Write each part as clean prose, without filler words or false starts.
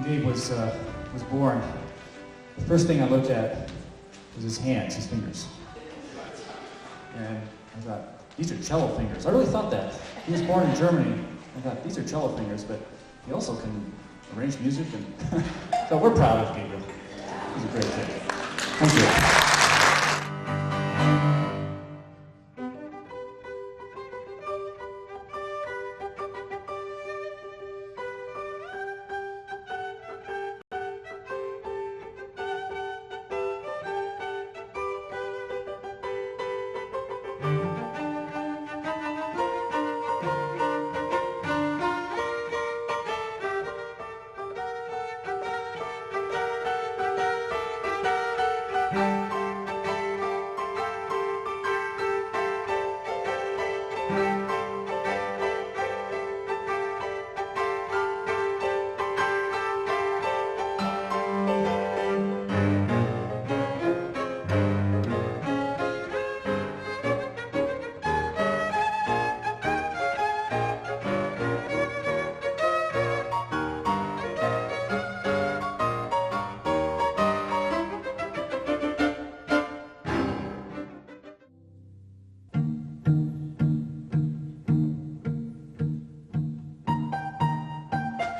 Gabe was born, the first thing I looked at was his hands, his fingers. And I thought, these are cello fingers. I really thought that. He was born in Germany. I thought, these are cello fingers, but he also can arrange music. And so we're proud of Gabriel. He's a great kid. Thank you.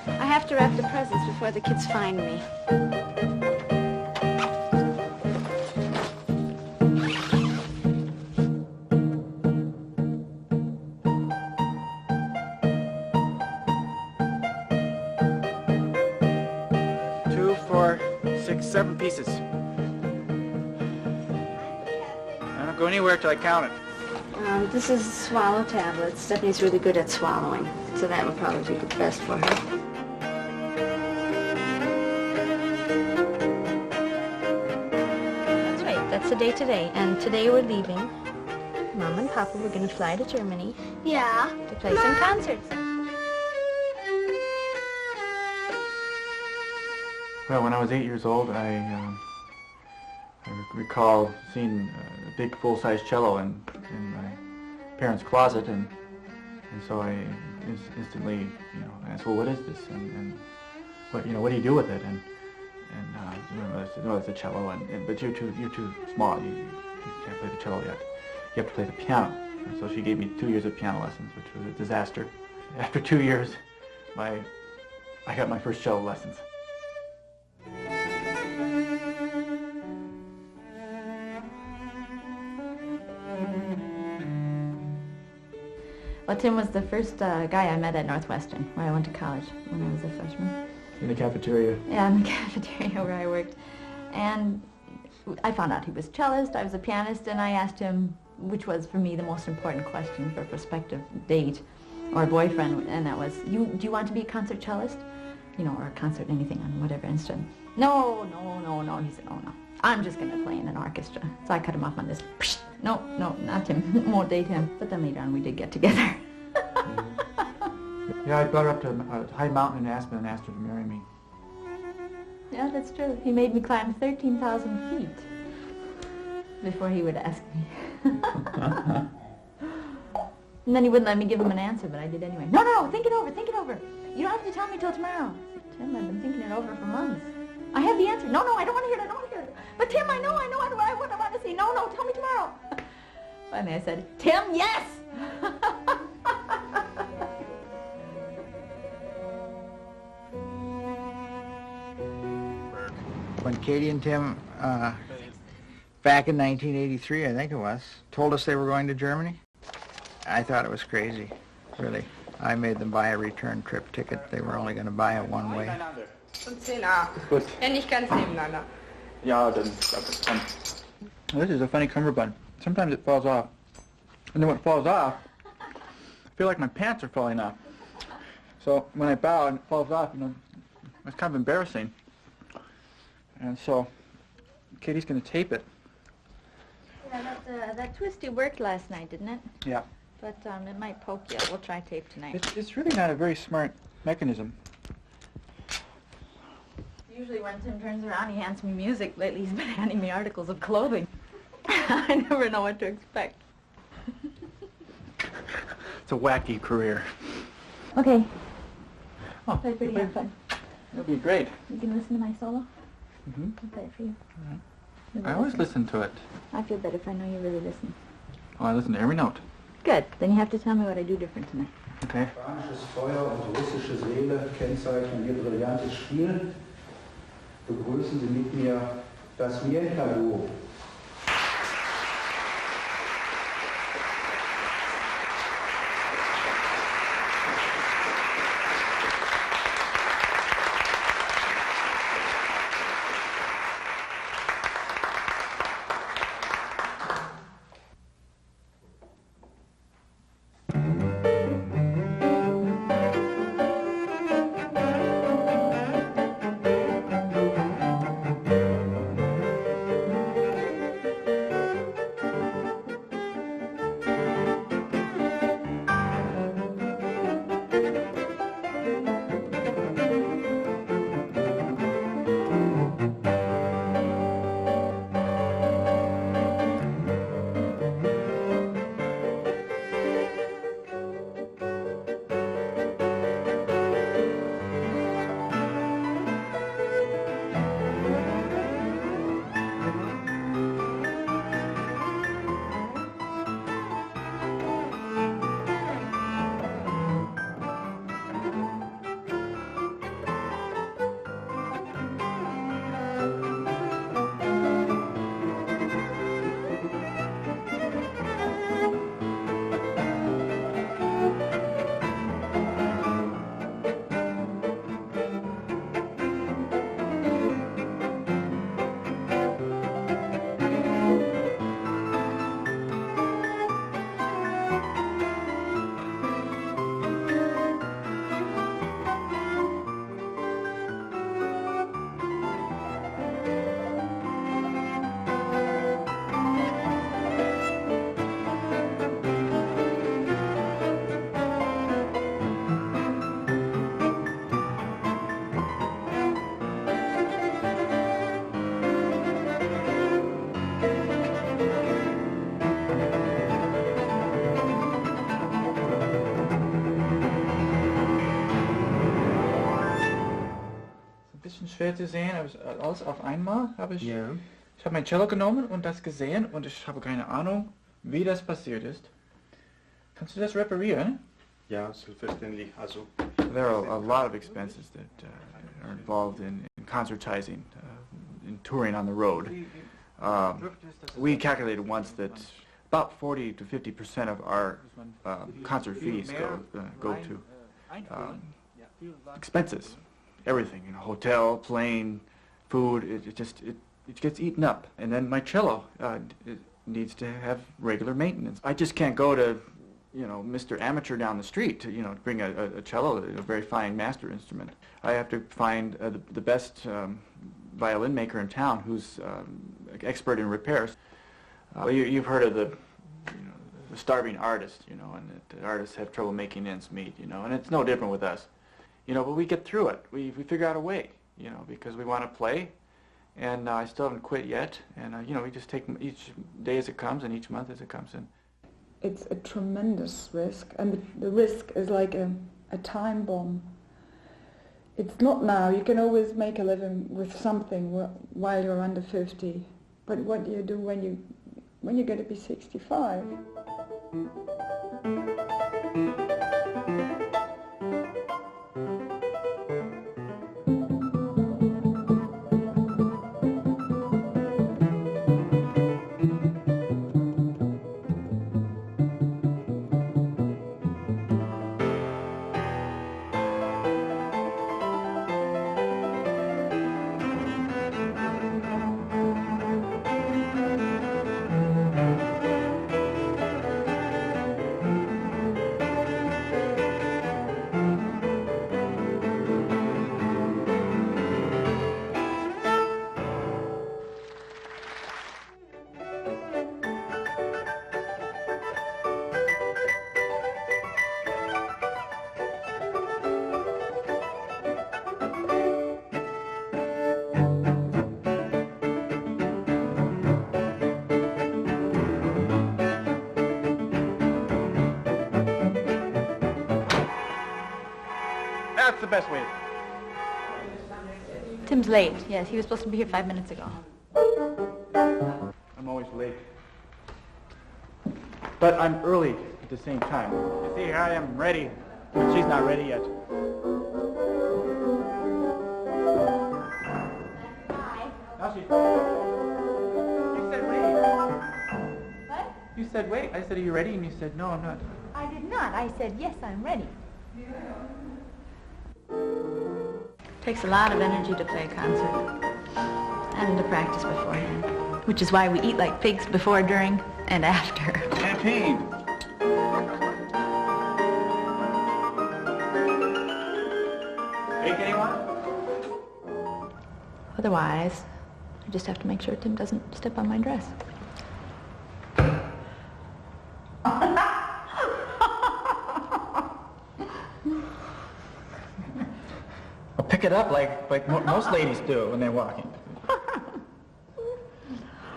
I have to wrap the presents before the kids find me. Two, 4, 6, 7 pieces. I don't go anywhere till I count it. This is swallow tablets. Stephanie's really good at swallowing, so that would probably be the best for her. That's the day today, and today we're leaving. Mom and Papa, we're going to fly to Germany. Yeah. To play some concerts. Well, when I was 8 years old, I recall seeing a big full-size cello in my parents' closet, and so I instantly, asked, well, what is this, and what do you do with it, and I said, no, it's a cello, but you're too small. You can't play the cello yet. You have to play the piano. And so she gave me 2 years of piano lessons, which was a disaster. After 2 years, I got my first cello lessons. Well, Tim was the first guy I met at Northwestern, where I went to college when I was a freshman. In the cafeteria? Yeah, in the cafeteria where I worked. And I found out he was a cellist, I was a pianist, and I asked him, which was for me the most important question for a prospective date or boyfriend, and that was, do you want to be a concert cellist? Or a concert anything on whatever instrument. No, he said, oh no, I'm just going to play in an orchestra. So I cut him off on this. No, not him, won't date him. But then later on we did get together. Yeah, I brought her up to a high mountain in Aspen and asked her to marry me. Yeah, that's true. He made me climb 13,000 feet before he would ask me. And then he wouldn't let me give him an answer, but I did anyway. No, think it over. You don't have to tell me till tomorrow. I said, Tim, I've been thinking it over for months. I have the answer. No, I don't want to hear it, But Tim, I know what I want to say. No, tell me tomorrow. Finally I said, Tim, yes! When Katie and Tim, back in 1983, I think it was, told us they were going to Germany, I thought it was crazy, really. I made them buy a return trip ticket. They were only going to buy it one way. Und 10a. Gut. Ja, nicht ganz nebeneinander. Ja, dann das kann. This is a funny cummerbund. Sometimes it falls off. And then when it falls off, I feel like my pants are falling off. So when I bow and it falls off, it's kind of embarrassing. And so Katie's going to tape it. Yeah, that twisty worked last night, didn't it? Yeah. But it might poke you. We'll try tape tonight. It's really not a very smart mechanism. Usually when Tim turns around, he hands me music. Lately he's been handing me articles of clothing. I never know what to expect. It's a wacky career. Okay. Oh, Play pretty have fun. That'd be great. You can listen to my solo. Mm-hmm. I'll play it for you. I always listen to it. I feel better if I know you really listen. Oh, I listen to every note. Good. Then you have to tell me what I do different tonight. Okay. Spanisches Feuer und russische Seele kennzeichnen Ihr brillantes Spiel. Begrüßen Sie mit mir das Mientka-Duo. Schwer zu sehen, aber alles auf einmal habe ich, Ja. ich habe mein Cello genommen und das gesehen und ich habe keine Ahnung, wie das passiert ist. Kannst du das reparieren? Ja, selbstverständlich. Also, There are a lot of expenses that are involved in concertizing, in touring on the road. We calculated once that about 40 to 50% of our concert fees go to expenses. Everything, you know, hotel, plane, food, it gets eaten up. And then my cello it needs to have regular maintenance. I just can't go to, you know, Mr. Amateur down the street to, you know, bring a cello, a very fine master instrument. I have to find the best violin maker in town who's expert in repairs. Well, you've heard of the starving artist, you know, and the artists have trouble making ends meet, you know, and it's no different with us. You know, but we get through it. We figure out a way, you know, because we want to play, and I still haven't quit yet. And you know, we just take each day as it comes, and each month as it comes in. It's a tremendous risk, and the risk is like a time bomb. It's not now. You can always make a living with something while you're under 50, but what do you do when you're going to be 65? That's the best way. Tim's late. Yes, he was supposed to be here 5 minutes ago. I'm always late. But I'm early at the same time. You see, here I am ready, but she's not ready yet. Hi. Now she... You said wait. What? You said wait. I said, are you ready? And you said, no, I'm not. I did not. I said, yes, I'm ready. Takes a lot of energy to play a concert and to practice beforehand, which is why we eat like pigs before, during, and after. Champagne. Bake anyone? Otherwise, I just have to make sure Tim doesn't step on my dress. I'll pick it up like most ladies do when they're walking.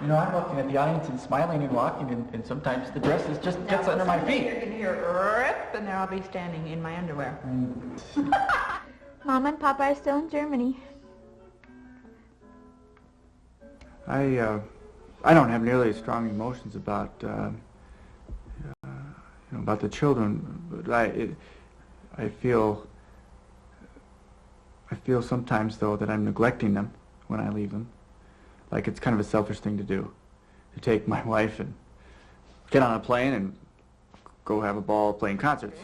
You know, I'm looking at the audience and smiling and walking, and sometimes the dress just gets under my feet. You're going to hear rip, and there I'll be standing in my underwear. Mom and Papa are still in Germany. I don't have nearly as strong emotions about about the children, but I feel sometimes though that I'm neglecting them when I leave them. Like it's kind of a selfish thing to do, to take my wife and get on a plane and go have a ball playing concerts.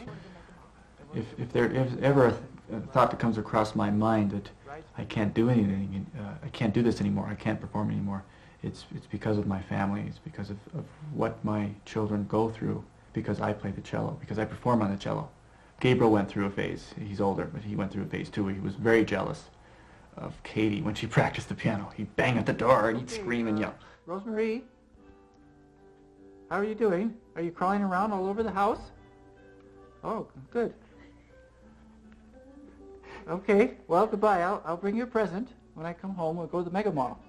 If there is ever a thought that comes across my mind that I can't do anything, I can't do this anymore, I can't perform anymore, it's because of my family, it's because of what my children go through, because I play the cello, because I perform on the cello. Gabriel went through a phase, he's older, but he went through a phase too, where he was very jealous of Katie when she practiced the piano. He'd bang at the door and he'd scream and yell. Rosemary, how are you doing? Are you crawling around all over the house? Oh, good. Okay, well, goodbye. I'll bring you a present. When I come home, we'll go to the Mega Mall.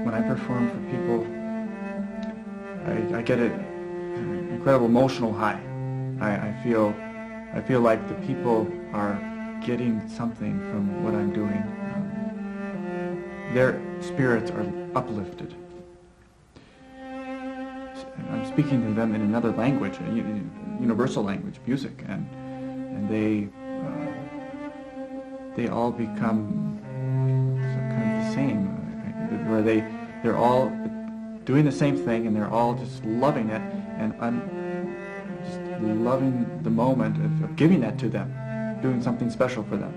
When I perform for people, I get an incredible emotional high. I feel like the people are getting something from what I'm doing. Their spirits are uplifted. I'm speaking to them in another language, a universal language, music, and they all become kind of the same, where they're all doing the same thing and they're all just loving it, and I'm just loving the moment of giving that to them, doing something special for them.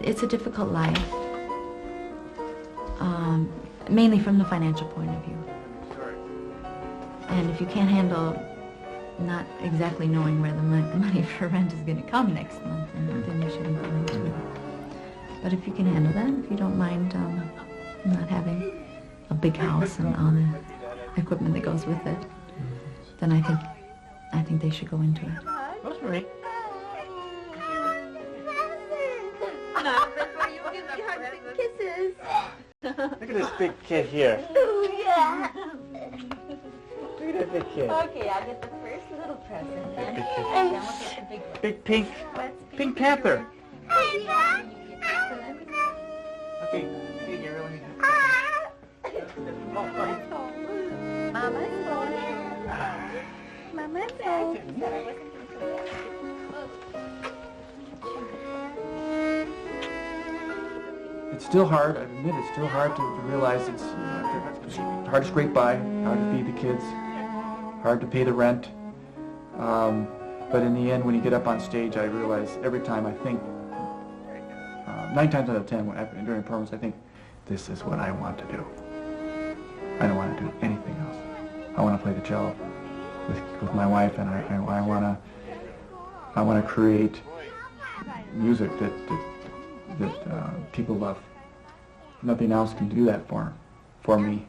It's a difficult life, mainly from the financial point of view. And if you can't handle not exactly knowing where the money for rent is going to come next month, then you shouldn't go into it. But if you can handle that, if you don't mind not having a big house and all the equipment that goes with it, then I think they should go into it. Rosemary. Kisses. Look at this big kid here. Yeah. Look at that big kid. Okay, I'll get the first little present then. Big kid. Then we'll get the big one. Big pink. What's Pink Panther. Yeah. Okay, here you go. Let me. Mama's home. Mama's home. It's still hard, I admit it's still hard to realize it's hard to scrape by, hard to feed the kids, hard to pay the rent. But in the end, when you get up on stage, I realize every time I think, 9 times out of 10 during performance, I think, this is what I want to do. I don't want to do anything else. I want to play the cello with my wife, and I want to create music that people love. Nothing else can do that for me.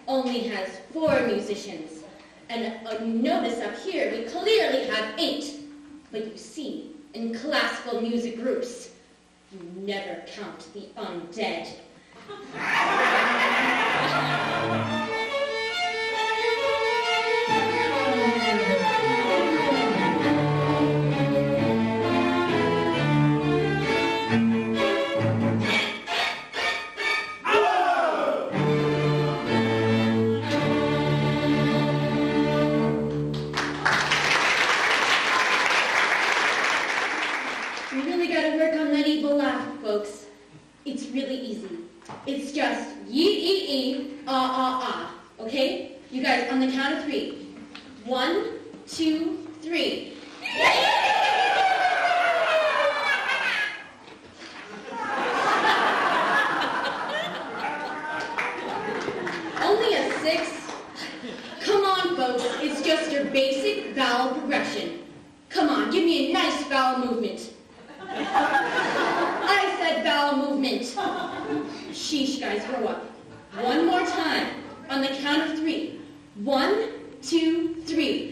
only has 4 musicians. And notice up here, we clearly have 8. But you see, in classical music groups, you never count the undead. We really gotta work on that evil laugh, folks. It's really easy. It's just yee, ah, ah, ah. Okay? You guys, on the count of 3. 1, 2, 3. Only a 6? Come on, folks. It's just your basic vowel progression. Come on, give me a nice vowel movement. I said vowel movement. Sheesh, guys, grow up. One more time. On the count of 3. 1, 2, 3.